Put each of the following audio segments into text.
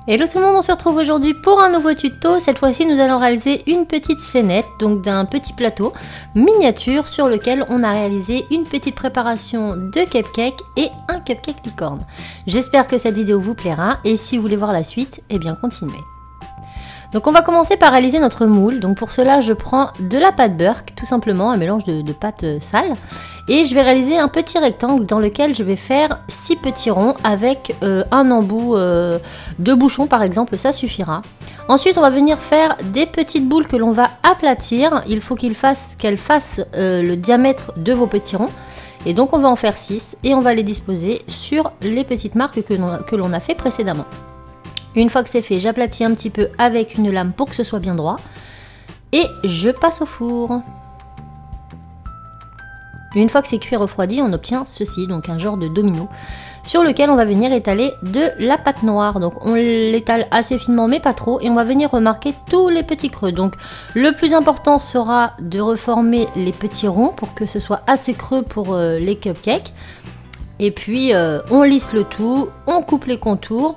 Hello tout le monde, on se retrouve aujourd'hui pour un nouveau tuto. Cette fois-ci nous allons réaliser une petite scénette, donc d'un petit plateau miniature sur lequel on a réalisé une petite préparation de cupcake et un cupcake licorne. J'espère que cette vidéo vous plaira et si vous voulez voir la suite, eh bien continuez. Donc on va commencer par réaliser notre moule. Donc pour cela je prends de la pâte beurre, tout simplement un mélange de pâte sale. Et je vais réaliser un petit rectangle dans lequel je vais faire 6 petits ronds avec un embout de bouchon par exemple, ça suffira. Ensuite on va venir faire des petites boules que l'on va aplatir. Il faut qu'elles fassent le diamètre de vos petits ronds. Et donc on va en faire 6 et on va les disposer sur les petites marques que l'on a fait précédemment. Une fois que c'est fait, j'aplatis un petit peu avec une lame pour que ce soit bien droit. Et je passe au four. Une fois que c'est cuit et refroidi, on obtient ceci, donc un genre de domino, sur lequel on va venir étaler de la pâte noire. Donc on l'étale assez finement mais pas trop. Et on va venir remarquer tous les petits creux. Donc le plus important sera de reformer les petits ronds pour que ce soit assez creux pour les cupcakes. Et puis on lisse le tout, on coupe les contours.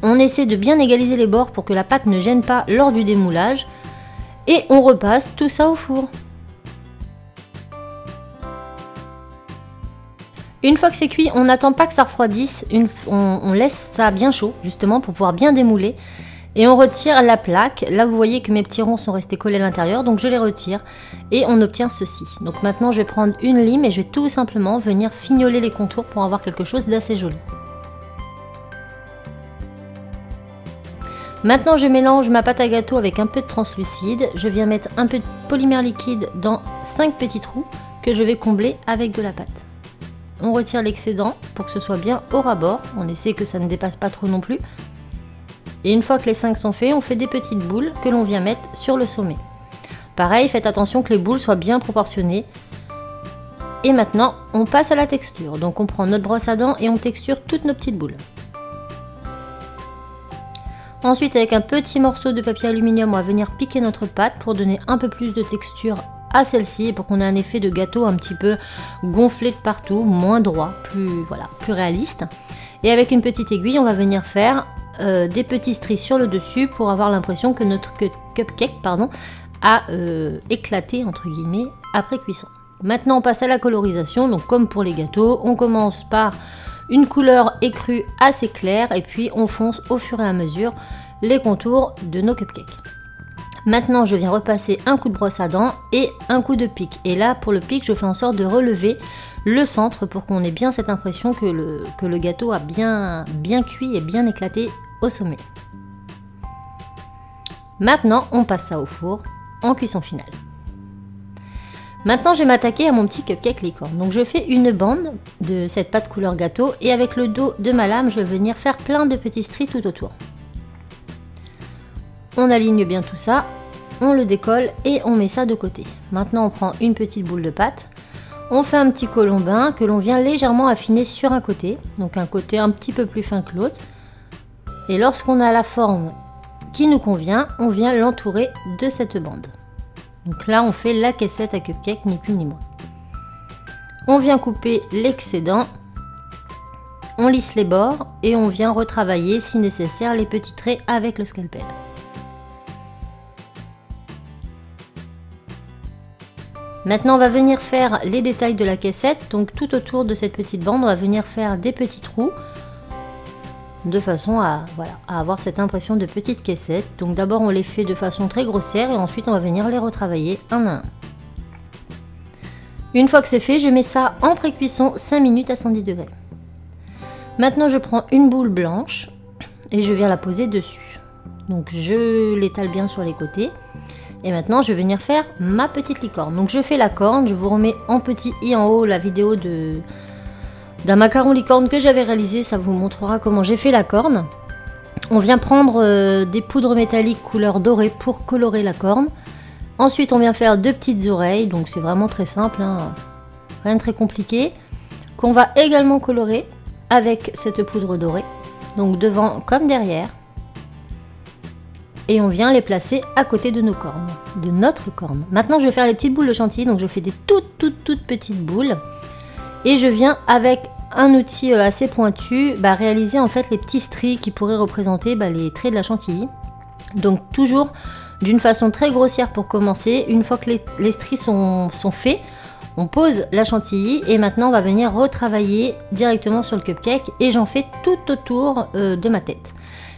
On essaie de bien égaliser les bords pour que la pâte ne gêne pas lors du démoulage. Et on repasse tout ça au four. Une fois que c'est cuit, on n'attend pas que ça refroidisse. On laisse ça bien chaud, justement, pour pouvoir bien démouler. Et on retire la plaque. Là, vous voyez que mes petits ronds sont restés collés à l'intérieur. Donc, je les retire. Et on obtient ceci. Donc, maintenant, je vais prendre une lime et je vais tout simplement venir fignoler les contours pour avoir quelque chose d'assez joli. Maintenant, je mélange ma pâte à gâteau avec un peu de translucide. Je viens mettre un peu de polymère liquide dans 5 petits trous que je vais combler avec de la pâte. On retire l'excédent pour que ce soit bien au ras-bord. On essaie que ça ne dépasse pas trop non plus. Et une fois que les 5 sont faits, on fait des petites boules que l'on vient mettre sur le sommet. Pareil, faites attention que les boules soient bien proportionnées. Et maintenant, on passe à la texture. Donc on prend notre brosse à dents et on texture toutes nos petites boules. Ensuite, avec un petit morceau de papier aluminium, on va venir piquer notre pâte pour donner un peu plus de texture à celle-ci et pour qu'on ait un effet de gâteau un petit peu gonflé de partout, moins droit, plus réaliste. Et avec une petite aiguille, on va venir faire des petits stries sur le dessus pour avoir l'impression que notre cupcake a éclaté entre guillemets après cuisson. Maintenant, on passe à la colorisation. Donc comme pour les gâteaux, on commence par une couleur écrue assez claire et puis on fonce au fur et à mesure les contours de nos cupcakes. Maintenant je viens repasser un coup de brosse à dents et un coup de pic. Et là pour le pic je fais en sorte de relever le centre pour qu'on ait bien cette impression que le gâteau a bien cuit et bien éclaté au sommet. Maintenant on passe ça au four en cuisson finale. Maintenant, je vais m'attaquer à mon petit cupcake licorne. Donc, je fais une bande de cette pâte couleur gâteau et avec le dos de ma lame, je vais venir faire plein de petits stries tout autour. On aligne bien tout ça, on le décolle et on met ça de côté. Maintenant, on prend une petite boule de pâte, on fait un petit colombin que l'on vient légèrement affiner sur un côté, donc un côté un petit peu plus fin que l'autre. Et lorsqu'on a la forme qui nous convient, on vient l'entourer de cette bande. Donc là, on fait la caissette à cupcake, ni plus ni moins. On vient couper l'excédent, on lisse les bords et on vient retravailler, si nécessaire, les petits traits avec le scalpel. Maintenant, on va venir faire les détails de la caissette. Donc tout autour de cette petite bande, on va venir faire des petits trous de façon à avoir cette impression de petite caissette. Donc d'abord on les fait de façon très grossière et ensuite on va venir les retravailler un à un. Une fois que c'est fait, je mets ça en pré-cuisson 5 minutes à 110 degrés. Maintenant je prends une boule blanche et je viens la poser dessus. Donc je l'étale bien sur les côtés. Et maintenant je vais venir faire ma petite licorne. Donc je fais la corne, je vous remets en petit i en haut la vidéo d'un macaron licorne que j'avais réalisé, ça vous montrera comment j'ai fait la corne. On vient prendre des poudres métalliques couleur dorée pour colorer la corne. Ensuite on vient faire 2 petites oreilles, donc c'est vraiment très simple, hein, rien de très compliqué. Qu'on va également colorer avec cette poudre dorée, donc devant comme derrière. Et on vient les placer à côté de nos cornes, de notre corne. Maintenant je vais faire les petites boules de chantilly, donc je fais des toutes petites boules. Et je viens avec un outil assez pointu, réaliser en fait les petits stries qui pourraient représenter les traits de la chantilly. Donc toujours d'une façon très grossière pour commencer. Une fois que les stries sont faits, on pose la chantilly et maintenant on va venir retravailler directement sur le cupcake et j'en fais tout autour de ma tête.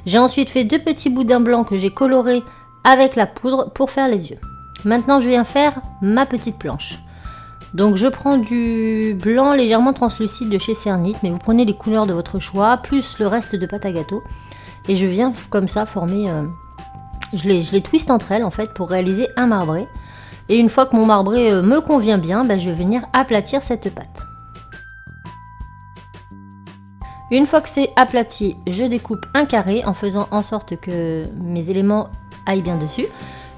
J'ai ensuite fait 2 petits boudins blancs que j'ai colorés avec la poudre pour faire les yeux. Maintenant je viens faire ma petite planche. Donc je prends du blanc légèrement translucide de chez Cernit, mais vous prenez les couleurs de votre choix, plus le reste de pâte à gâteau. Et je viens comme ça former, je les twiste entre elles en fait pour réaliser un marbré. Et une fois que mon marbré me convient bien, je vais venir aplatir cette pâte. Une fois que c'est aplati, je découpe un carré en faisant en sorte que mes éléments aillent bien dessus.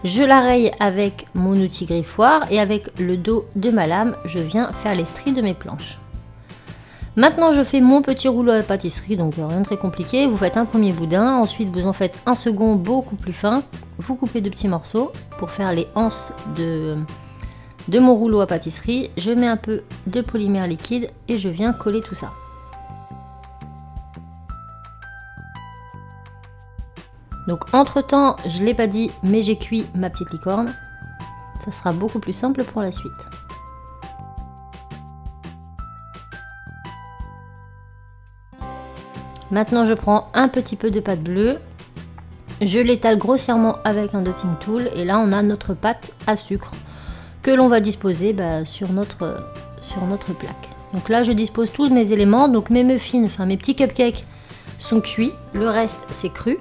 Je la raye avec mon outil griffoir et avec le dos de ma lame, je viens faire les stries de mes planches. Maintenant je fais mon petit rouleau à pâtisserie, donc rien de très compliqué. Vous faites un premier boudin, ensuite vous en faites un second beaucoup plus fin. Vous coupez de petits morceaux pour faire les anses de mon rouleau à pâtisserie. Je mets un peu de polymère liquide et je viens coller tout ça. Donc entre temps, je ne l'ai pas dit, mais j'ai cuit ma petite licorne. Ça sera beaucoup plus simple pour la suite. Maintenant je prends un petit peu de pâte bleue, je l'étale grossièrement avec un dotting tool et là on a notre pâte à sucre que l'on va disposer sur notre plaque. Donc là je dispose tous mes éléments, donc mes muffins, enfin mes petits cupcakes sont cuits, le reste c'est cru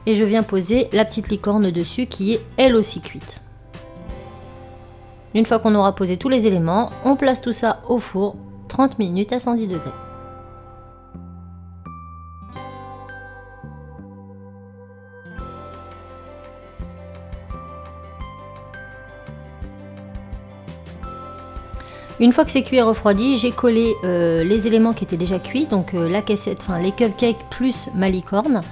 et je viens poser la petite licorne dessus qui est elle aussi cuite. Une fois qu'on aura posé tous les éléments, on place tout ça au four 30 minutes à 110 degrés. Une fois que c'est cuit et refroidi, j'ai collé les éléments qui étaient déjà cuits, donc la cassette, enfin les cupcakes plus ma licorne.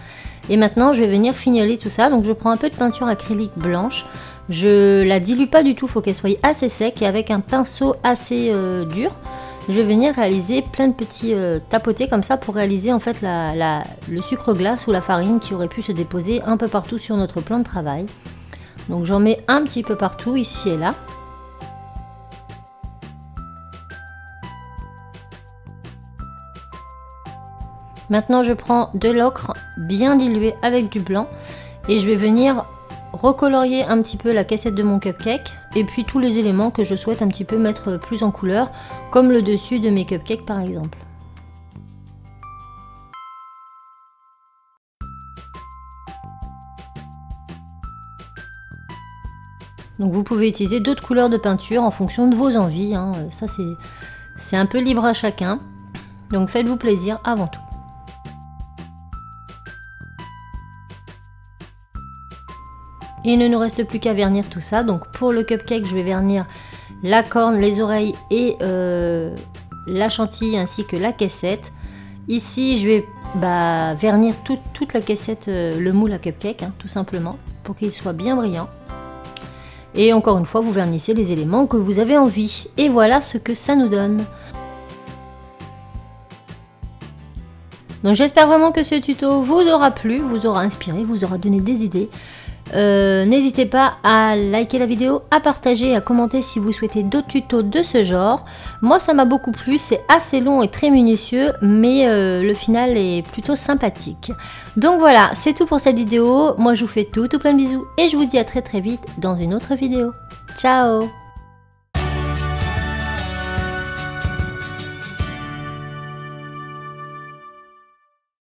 Et maintenant je vais venir fignoler tout ça, donc je prends un peu de peinture acrylique blanche. Je la dilue pas du tout, il faut qu'elle soit assez sec et avec un pinceau assez dur, je vais venir réaliser plein de petits tapotés comme ça pour réaliser en fait le sucre glace ou la farine qui aurait pu se déposer un peu partout sur notre plan de travail. Donc j'en mets un petit peu partout ici et là. Maintenant je prends de l'ocre bien dilué avec du blanc et je vais venir recolorier un petit peu la cassette de mon cupcake et puis tous les éléments que je souhaite un petit peu mettre plus en couleur, comme le dessus de mes cupcakes par exemple. Donc vous pouvez utiliser d'autres couleurs de peinture en fonction de vos envies, hein. Ça c'est un peu libre à chacun, donc faites-vous plaisir avant tout. Et il ne nous reste plus qu'à vernir tout ça. Donc pour le cupcake, je vais vernir la corne, les oreilles et la chantilly ainsi que la caissette. Ici, je vais vernir toute la caissette, le moule à cupcake, hein, tout simplement, pour qu'il soit bien brillant. Et encore une fois, vous vernissez les éléments que vous avez envie. Et voilà ce que ça nous donne. Donc j'espère vraiment que ce tuto vous aura plu, vous aura inspiré, vous aura donné des idées. N'hésitez pas à liker la vidéo, à partager, à commenter si vous souhaitez d'autres tutos de ce genre. Moi ça m'a beaucoup plu, c'est assez long et très minutieux, mais le final est plutôt sympathique. Donc voilà, c'est tout pour cette vidéo. Moi je vous fais tout plein de bisous et je vous dis à très vite dans une autre vidéo. Ciao!